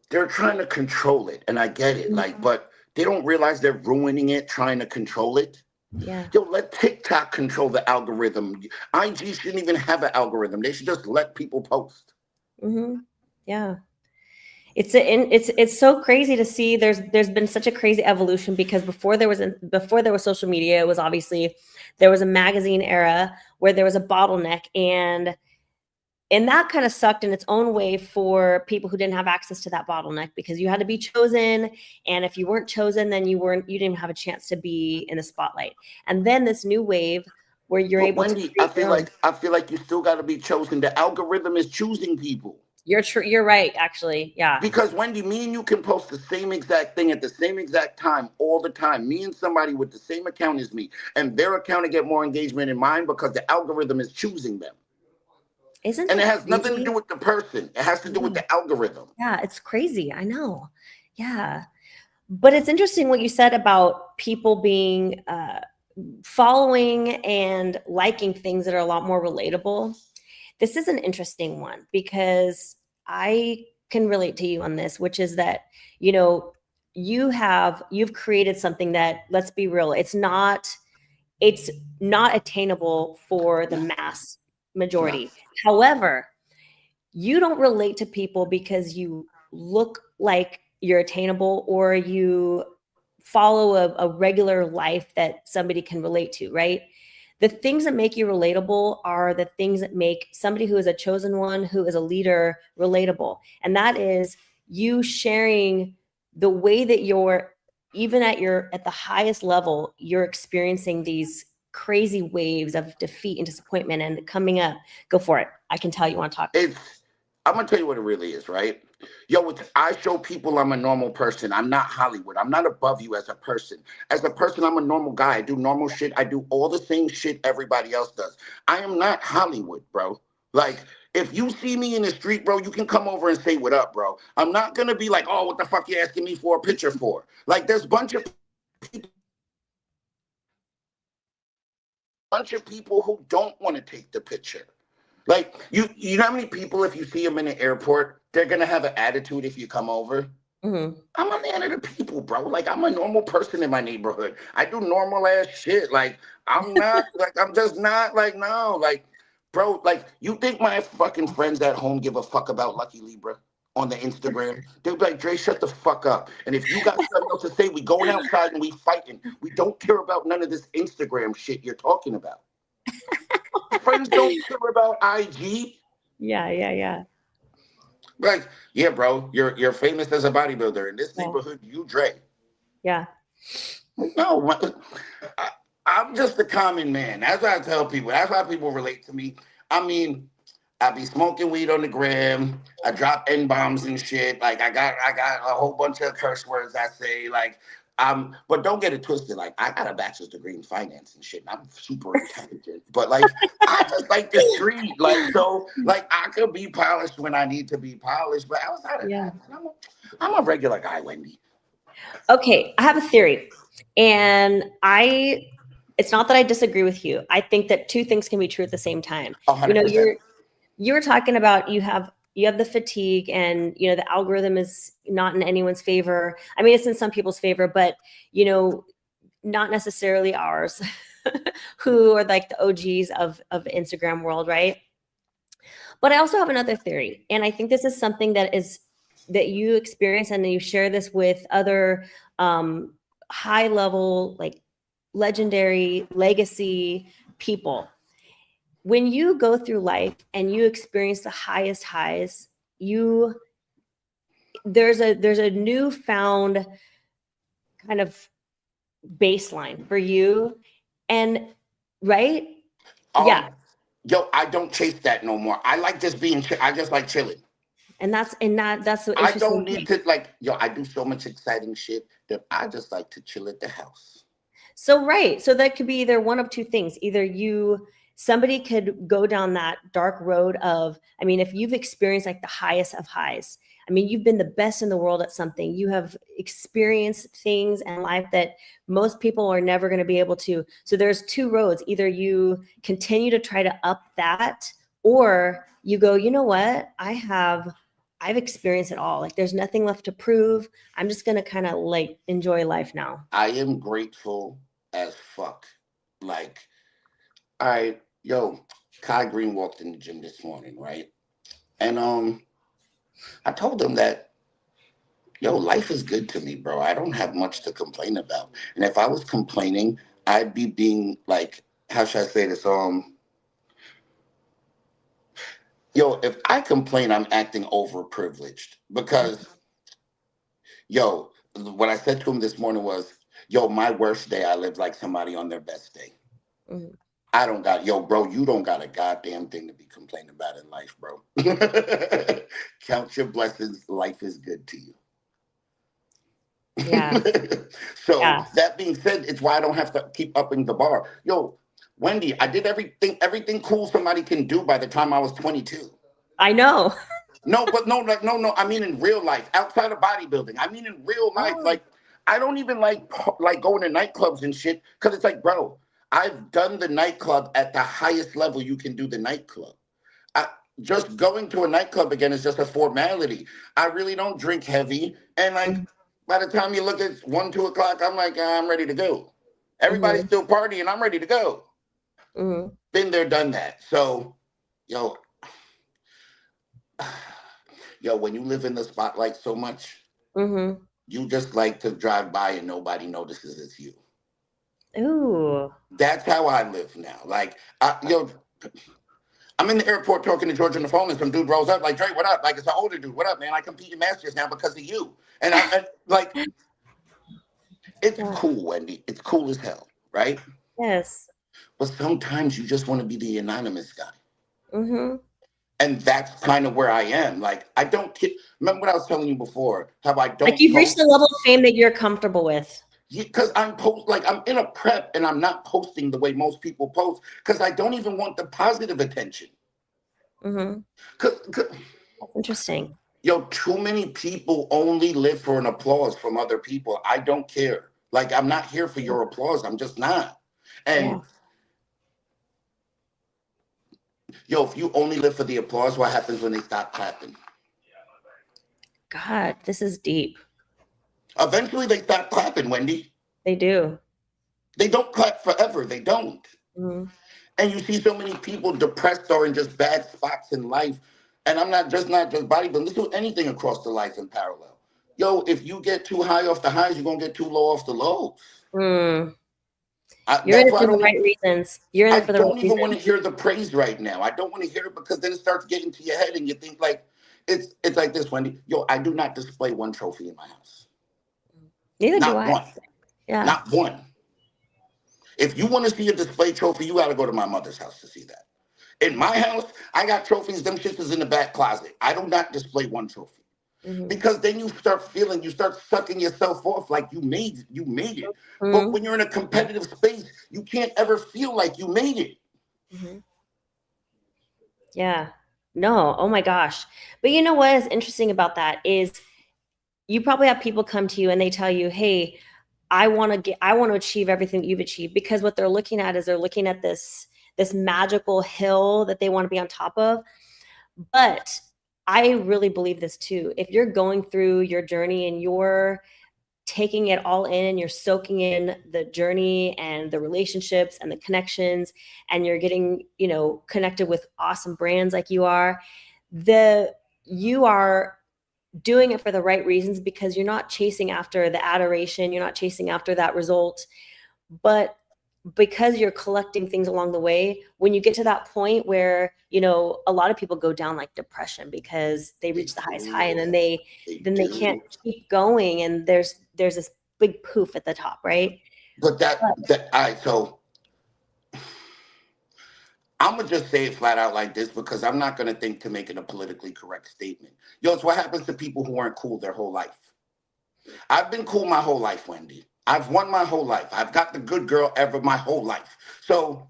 they're trying to control it. And I get it. Like, but they don't realize they're ruining it, trying to control it. Yeah. Let TikTok control the algorithm. IG shouldn't even have an algorithm. They should just let people post. Yeah. It's so crazy to see. There's been such a crazy evolution because before there was social media, it was obviously there was a magazine era where there was a bottleneck, and that kind of sucked in its own way for people who didn't have access to that bottleneck because you had to be chosen, and if you weren't chosen, then you didn't have a chance to be in the spotlight. And then this new wave where you're able Wendy, to. I feel like you still got to be chosen. The algorithm is choosing people. You're right, actually. Yeah. Because Wendy, me and you can post the same exact thing at the same exact time all the time. Me and somebody with the same account as me, and their account will get more engagement than mine because the algorithm is choosing them. And it has nothing to do with the person. It has to do with the algorithm. Yeah, it's crazy. I know. Yeah. But it's interesting what you said about people being following and liking things that are a lot more relatable. This is an interesting one because I can relate to you on this, which is that, you've created something that, let's be real, it's not attainable for the mass majority. However, you don't relate to people because you look like you're attainable or you follow a regular life that somebody can relate to, right? The things that make you relatable are the things that make somebody who is a chosen one, who is a leader, relatable. And that is you sharing the way that you're, even at the highest level, you're experiencing these crazy waves of defeat and disappointment and coming up. Go for it. I can tell you want to talk. I'm going to tell you what it really is, right? I show people I'm a normal person. I'm not Hollywood. I'm not above you as a person. As a person, I'm a normal guy. I do normal shit. I do all the same shit everybody else does. I am not Hollywood, bro. Like, if you see me in the street, bro, you can come over and say what up, bro. I'm not going to be like, oh, what the fuck you asking me for a picture for? Like, there's a bunch of people who don't want to take the picture. Like, you know how many people, if you see them in the airport, they're going to have an attitude if you come over? I'm a man of the people, bro. Like, I'm a normal person in my neighborhood. I do normal ass shit. Like, I'm not, I'm just not, no. Like, bro, you think my fucking friends at home give a fuck about Lucky Libra on the Instagram? They'll be like, Dre, shut the fuck up. And if you got something else to say, we going outside and we fighting. We don't care about none of this Instagram shit you're talking about. Friends don't care about IG. Yeah. Like, yeah, bro, you're famous as a bodybuilder in this Yeah. neighborhood. You Dre. Yeah. No, I'm just a common man. That's what I tell people. That's why people relate to me. I mean, I be smoking weed on the gram. I drop N-bombs and shit. Like I got a whole bunch of curse words I say. Like but don't get it twisted. Like I got a bachelor's degree in finance and shit. And I'm super intelligent. But like I just like the street. Like so, like I could be polished when I need to be polished. But outside of that, I'm a regular guy, Wendy. Okay, I have a theory. And it's not that I disagree with you. I think that two things can be true at the same time. 100%. You know, you were talking about you have the fatigue, and you know the algorithm is not in anyone's favor. I mean, it's in some people's favor, but you know, not necessarily ours, who are like the OGs of Instagram world, right? But I also have another theory, and I think this is something that you experience, and you share this with other high level, like legendary legacy people. When you go through life and you experience the highest highs, there's a newfound kind of baseline for you, and right? Yeah. Yo, I don't chase that no more. I like just being. I just like chilling. And that's the interesting I don't thing. need to like. Yo, I do so much exciting shit that I just like to chill at the house. So right, so that could be either one of two things. Either somebody could go down that dark road of, I mean, if you've experienced like the highest of highs, I mean, you've been the best in the world at something. You have experienced things in life that most people are never going to be able to. So there's two roads. Either you continue to try to up that, or you go, you know what? I've experienced it all. Like there's nothing left to prove. I'm just going to kind of like enjoy life now. I am grateful as fuck. Like, Kai Green walked in the gym this morning, right? And I told him that, life is good to me, bro. I don't have much to complain about. And if I was complaining, I'd be being like, how should I say this? If I complain, I'm acting overprivileged because, what I said to him this morning was, my worst day, I live like somebody on their best day. Mm-hmm. I don't got, bro, you don't got a goddamn thing to be complaining about in life, bro. Count your blessings. Life is good to you. Yeah. So that being said, it's why I don't have to keep upping the bar. Wendy, I did everything cool somebody can do by the time I was 22. I know. No. I mean, in real life, outside of bodybuilding. I mean, in real life, like, I don't even like going to nightclubs and shit. Cause it's like, bro, I've done the nightclub at the highest level you can do the nightclub. Just going to a nightclub again is just a formality. I really don't drink heavy. And like, by the time you look at 1, 2 o'clock, I'm like, I'm ready to go. Everybody's still partying. I'm ready to go. Mm-hmm. Been there, done that. So, when you live in the spotlight so much, you just like to drive by and nobody notices it's you. Ooh. That's how I live now. Like, I'm in the airport talking to George on the phone and some dude rolls up like, Dre, what up? Like, it's an older dude. What up, man? I compete in Masters now because of you. And I like, it's cool, Wendy. It's cool as hell, right? Yes. But sometimes you just want to be the anonymous guy. Mm-hmm. And that's kind of where I am. Like, I don't remember what I was telling you before, how I don't. Like, you've reached a level of fame that you're comfortable with. Because I'm in a prep and I'm not posting the way most people post because I don't even want the positive attention. Mm-hmm. That's interesting. Too many people only live for an applause from other people. I don't care. Like, I'm not here for your applause. I'm just not. And if you only live for the applause, what happens when they stop clapping? God, this is deep. Eventually, they stop clapping, Wendy. They do. They don't clap forever. They don't. Mm-hmm. And you see so many people depressed or in just bad spots in life. And I'm not just bodybuilding. Let's do anything across the life in parallel. If you get too high off the highs, you're going to get too low off the lows. Mm. You're in it for the right reasons. You're in it for the right reasons. I don't even want to hear the praise right now. I don't want to hear it because then it starts getting to your head and you think like, it's like this, Wendy. Yo, I do not display one trophy in my house. Neither do Not I. one. Yeah. Not one. If you want to see a display trophy, you got to go to my mother's house to see that. In my house, I got trophies. Them shits is in the back closet. I do not display one trophy. Because then you start sucking yourself off like you made it. But when you're in a competitive space, you can't ever feel like you made it. Yeah. No. Oh my gosh. But you know what is interesting about that is you probably have people come to you and they tell you, hey, I want to achieve everything that you've achieved, because what they're looking at is they're looking at this magical hill that they want to be on top of. But I really believe this too. If you're going through your journey and you're taking it all in and you're soaking in the journey and the relationships and the connections, and you're getting, connected with awesome brands like you are, you are doing it for the right reasons, because you're not chasing after the adoration, you're not chasing after that result, but because you're collecting things along the way. When you get to that point where, a lot of people go down like depression because they reach the highest high and then they can't keep going, and there's this big poof at the top, right? But all right, so I'm gonna just say it flat out like this, because I'm not gonna think to make it a politically correct statement. Yo, it's what happens to people who aren't cool their whole life. I've been cool my whole life, Wendy. I've won my whole life. I've got the good girl ever my whole life. So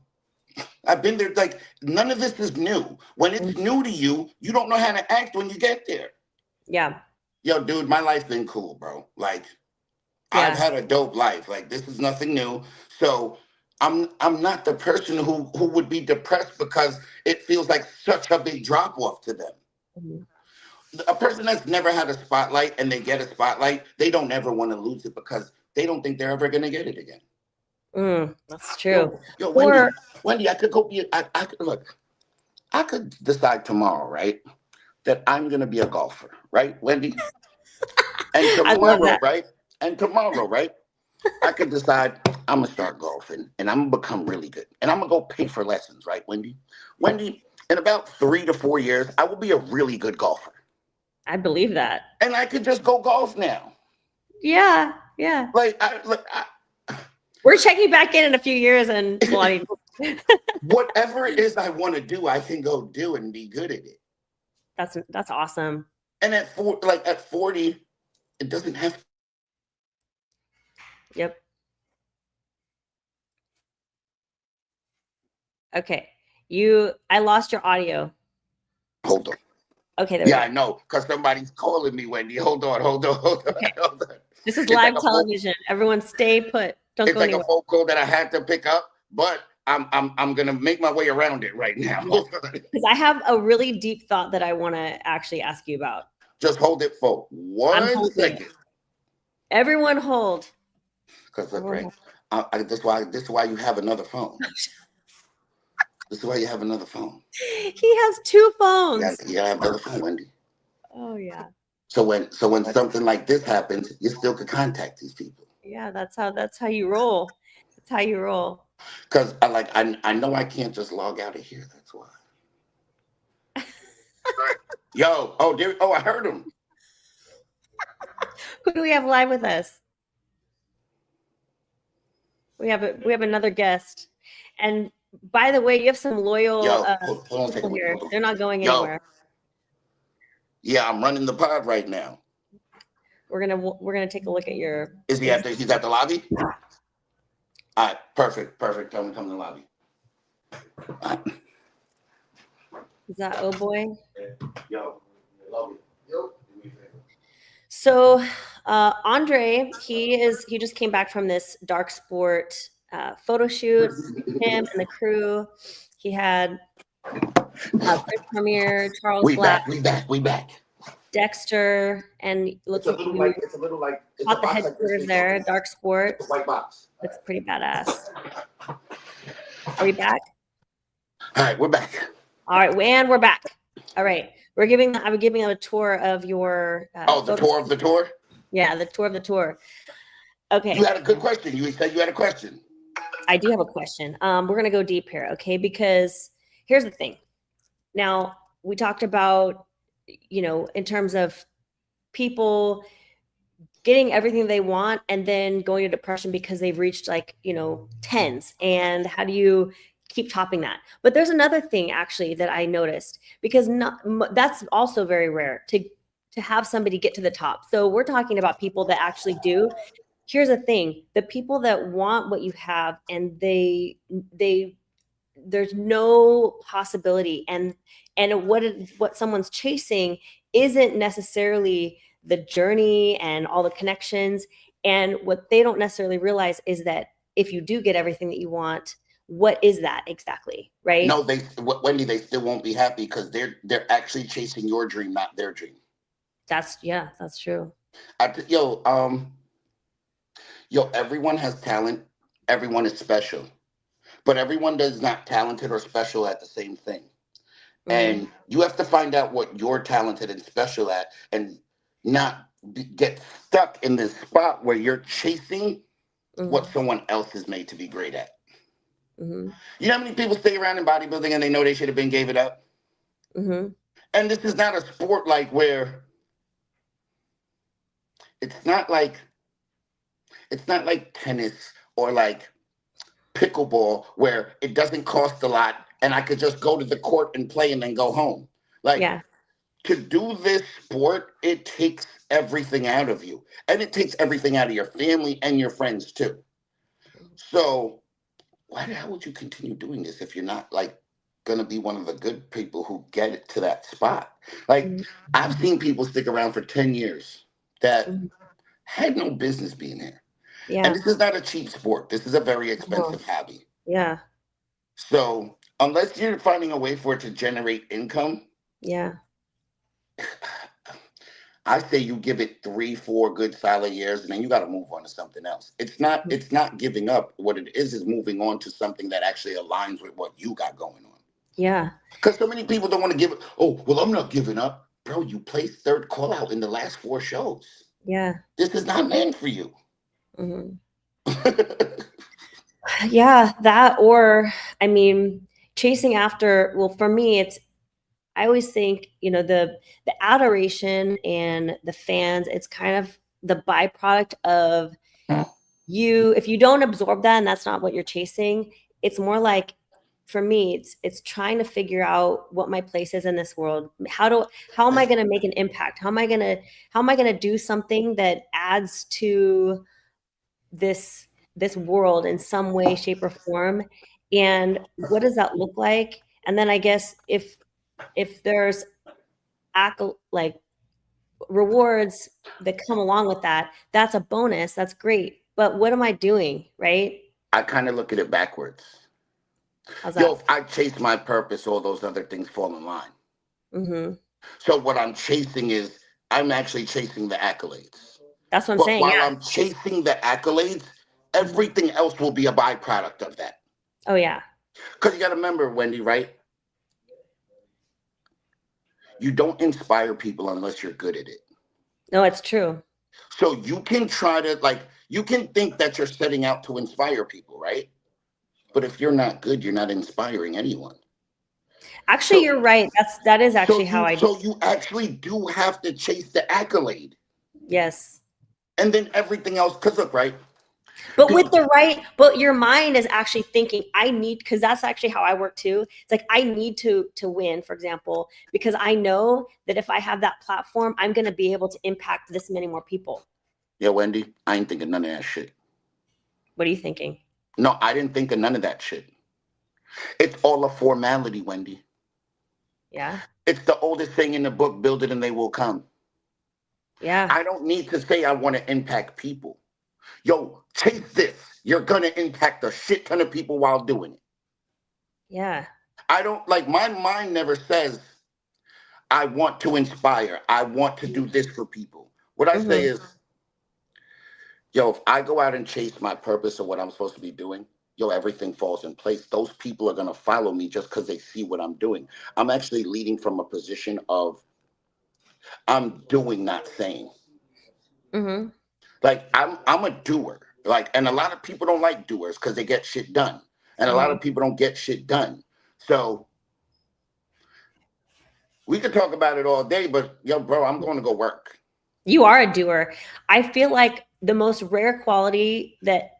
I've been there. Like, none of this is new. When it's new to you, you don't know how to act when you get there. Yeah. Yo, dude, my life's been cool, bro. Like, yeah. I've had a dope life. Like, this is nothing new. So I'm not the person who would be depressed because it feels like such a big drop off to them. A person that's never had a spotlight and they get a spotlight, they don't ever want to lose it because they don't think they're ever going to get it again. That's true. Yo, Wendy, I could go be. I could look. I could decide tomorrow, right, that I'm going to be a golfer, right, Wendy? And tomorrow, right? And tomorrow, right? I could decide I'm going to start golfing and I'm going to become really good. And I'm going to go pay for lessons, right, Wendy? Wendy, in about 3 to 4 years, I will be a really good golfer. I believe that. And I could just go golf now. Yeah, yeah. Like, we're checking back in a few years, and whatever it is I want to do, I can go do and be good at it. That's awesome. And at 40, it doesn't have. Yep. Okay. I lost your audio. Hold on. Okay. Yeah, I know, because somebody's calling me, Wendy. Hold on. Okay. Hold on. This is live television. Everyone stay put. Don't go anywhere. It's like a phone call that I had to pick up, but I'm gonna make my way around it right now. Because I have a really deep thought that I want to actually ask you about. Just hold it for 1 second. Everyone hold. Because look, right, this is why you have another phone. This is why you have another phone. He has 2 phones. You gotta have another phone, Wendy. Oh yeah. So when something like this happens, you still could contact these people. Yeah, that's how you roll. That's how you roll. Because I know I can't just log out of here. That's why. Yo, I heard him. Who do we have live with us? We have another guest. And by the way, you have some loyal people here. They're not going anywhere. Yeah, I'm running the pod right now. We're gonna take a look at your. Is he he's at the lobby? All right, perfect. Tell him to come to the lobby. Is that oh boy? Yo, love you. Yo. So Andre, he just came back from this dark sport photo shoot. Him and the crew. He had Chris Premier, Charles Black. We back. Dexter, and looks like it's a little like got the headquarters there. Dark sport. White box. Looks pretty badass. Are we back? All right, we're back. All right, and we're back. All right, I'm giving them a tour of your. The tour of the tour. Yeah, the tour of the tour. Okay. You had a good question. You said you had a question. I do have a question. We're gonna go deep here, okay? Because here's the thing. Now we talked about in terms of people getting everything they want and then going to depression because they've reached like, tens. And how do you keep topping that? But there's another thing actually that I noticed, because that's also very rare to have somebody get to the top. So we're talking about people that actually do. Here's the thing: the people that want what you have and there's no possibility, and what someone's chasing isn't necessarily the journey and all the connections. And what they don't necessarily realize is that if you do get everything that you want, what is that exactly, right? No, Wendy, they still won't be happy because they're actually chasing your dream, not their dream. That's true. Everyone has talent. Everyone is special, but everyone is not talented or special at the same thing. And you have to find out what you're talented and special at, and not get stuck in this spot where you're chasing what someone else is made to be great at. You know how many people stay around in bodybuilding and they know they should have been gave it up? And this is not a sport like where it's not like tennis or like pickleball where it doesn't cost a lot and I could just go to the court and play and then go home. To do this sport, it takes everything out of you. And it takes everything out of your family and your friends too. So why the hell would you continue doing this if you're not like going to be one of the good people who get it to that spot? I've seen people stick around for 10 years that had no business being here. And this is not a cheap sport. This is a very expensive hobby. So unless you're finding a way for it to generate income, I say you give it 3-4 good solid years, and then you got to move on to something else. It's not giving up. What it is moving on to something that actually aligns with what you got going on. Because so many people don't want to give it. Oh, well, I'm not giving up. Bro, you placed third call out in the last 4 shows. This is not meant for you. That, or I mean, chasing after, well, for me, I always think, the adoration and the fans, it's kind of the byproduct of you. If you don't absorb that and that's not what you're chasing, it's more like, for me, it's trying to figure out what my place is in this world. How am I going to make an impact? How am I going to do something that adds to this world in some way, shape, or form? And what does that look like? And then I guess if there's like rewards that come along with that, that's a bonus. That's great. But what am I doing, right? I kind of look at it backwards. How's that? If I chase my purpose, all those other things fall in line. So what I'm chasing is, I'm actually chasing the accolades. That's what I'm saying. While I'm chasing the accolades, everything else will be a byproduct of that. Oh, yeah. Because you got to remember, Wendy, right? You don't inspire people unless you're good at it. No, it's true. So you can try to, you can think that you're setting out to inspire people, right? But if you're not good, you're not inspiring anyone. Actually, you're right. That is actually how I do. So you actually do have to chase the accolade. Yes. And then everything else, because look, right? But but your mind is actually thinking, because that's actually how I work too. It's like, I need to win, for example, because I know that if I have that platform, I'm going to be able to impact this many more people. Yeah, Wendy, I ain't thinking none of that shit. What are you thinking? No, I didn't think of none of that shit. It's all a formality, Wendy. Yeah. It's the oldest thing in the book, build it and they will come. Yeah. I don't need to say I want to impact people. Yo, chase this. You're going to impact a shit ton of people while doing it. Yeah. I don't, my mind never says, I want to inspire. I want to do this for people. What I say is, yo, if I go out and chase my purpose or what I'm supposed to be doing, everything falls in place. Those people are going to follow me just because they see what I'm doing. I'm actually leading from a position of, I'm doing, not saying. I'm a doer. And a lot of people don't like doers because they get shit done. And a lot of people don't get shit done. So We could talk about it all day, but yo, bro, I'm going to go work. You are a doer. I feel like the most rare quality that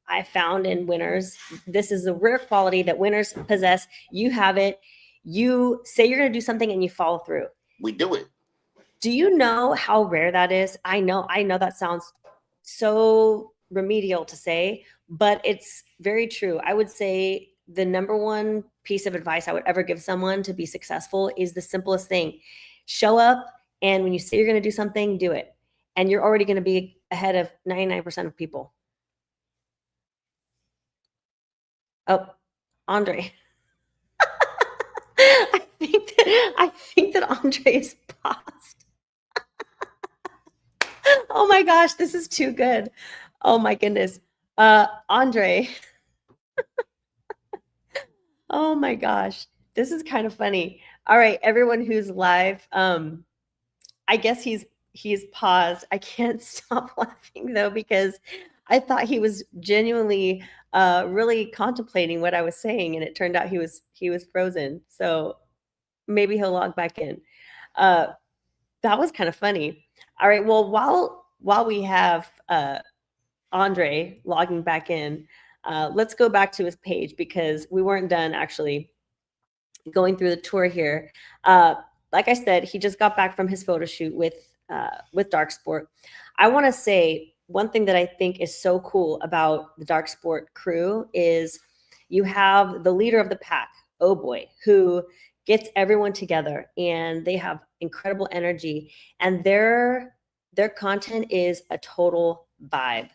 I found in winners, this is the rare quality that winners possess. You have it. You say you're going to do something and you follow through. We do it. Do you know how rare that is? I know that sounds so remedial to say, but it's very true. I would say the number one piece of advice I would ever give someone to be successful is the simplest thing. Show up, and when you say you're going to do something, do it. And you're already going to be ahead of 99% of people. Oh, Andre. I think that Andre is paused. Oh my gosh, this is too good. Oh my goodness. Andre. Oh my gosh, this is kind of funny. All right, everyone who's live, I guess he's paused. I can't stop laughing though, because I thought he was genuinely really contemplating what I was saying, and it turned out he was frozen. So maybe he'll log back in. That was kind of funny. All right, well, while we have Andre logging back in, let's go back to his page, because we weren't done actually going through the tour here. Like I said, he just got back from his photo shoot with Dark Sport. I want to say one thing that I think is so cool about the Dark Sport crew is you have the leader of the pack, Oh Boy, who gets everyone together, and they have incredible energy, and their content is a total vibe.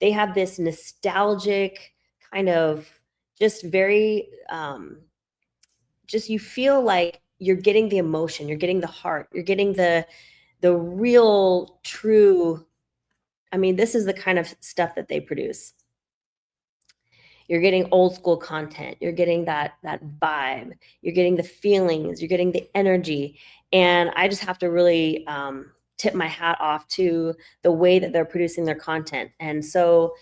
They have this nostalgic kind of just very, just you feel like you're getting the emotion, you're getting the heart, you're getting the real, true. I mean, this is the kind of stuff that they produce. You're getting old school content. You're getting that vibe. You're getting the feelings. You're getting the energy. And I just have to really tip my hat off to the way that they're producing their content. And so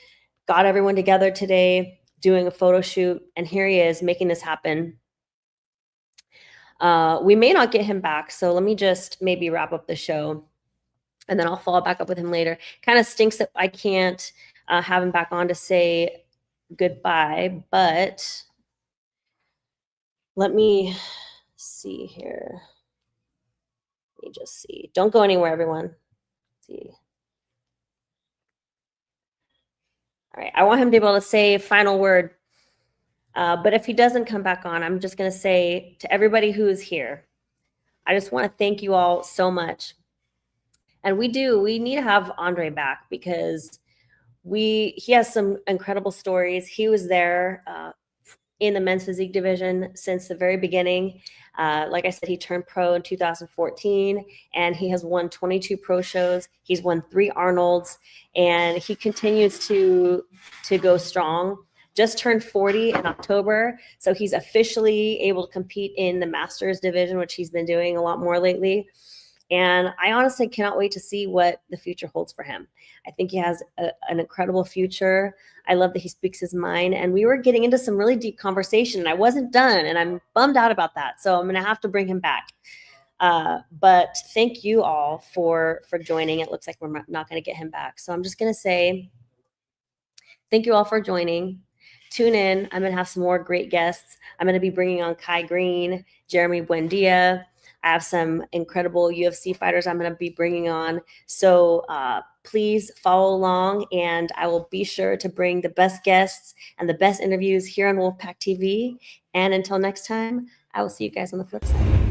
got everyone together today, doing a photo shoot, and here he is making this happen. We may not get him back, so let me just maybe wrap up the show, and then I'll follow back up with him later. Kind of stinks that I can't have him back on to say goodbye, but let me see here. Let me just see. Don't go anywhere, everyone. Let's see. All right, I want him to be able to say a final word. But if he doesn't come back on, I'm just going to say to everybody who is here, I just want to thank you all so much. And we need to have Andre back, because he has some incredible stories. He was there in the men's physique division since the very beginning. Like I said, he turned pro in 2014, and he has won 22 pro shows. He's won 3 Arnolds, and he continues to go strong. Just turned 40 in October, so he's officially able to compete in the Masters division, which he's been doing a lot more lately. And I honestly cannot wait to see what the future holds for him. I think he has an incredible future. I love that he speaks his mind. And we were getting into some really deep conversation, and I wasn't done, and I'm bummed out about that. So I'm going to have to bring him back. But thank you all for joining. It looks like we're not going to get him back. So I'm just going to say thank you all for joining. Tune in. I'm going to have some more great guests. I'm going to be bringing on Kai Green, Jeremy Buendia. I have some incredible UFC fighters I'm going to be bringing on. So please follow along, and I will be sure to bring the best guests and the best interviews here on WOLFpak TV. And until next time, I will see you guys on the flip side.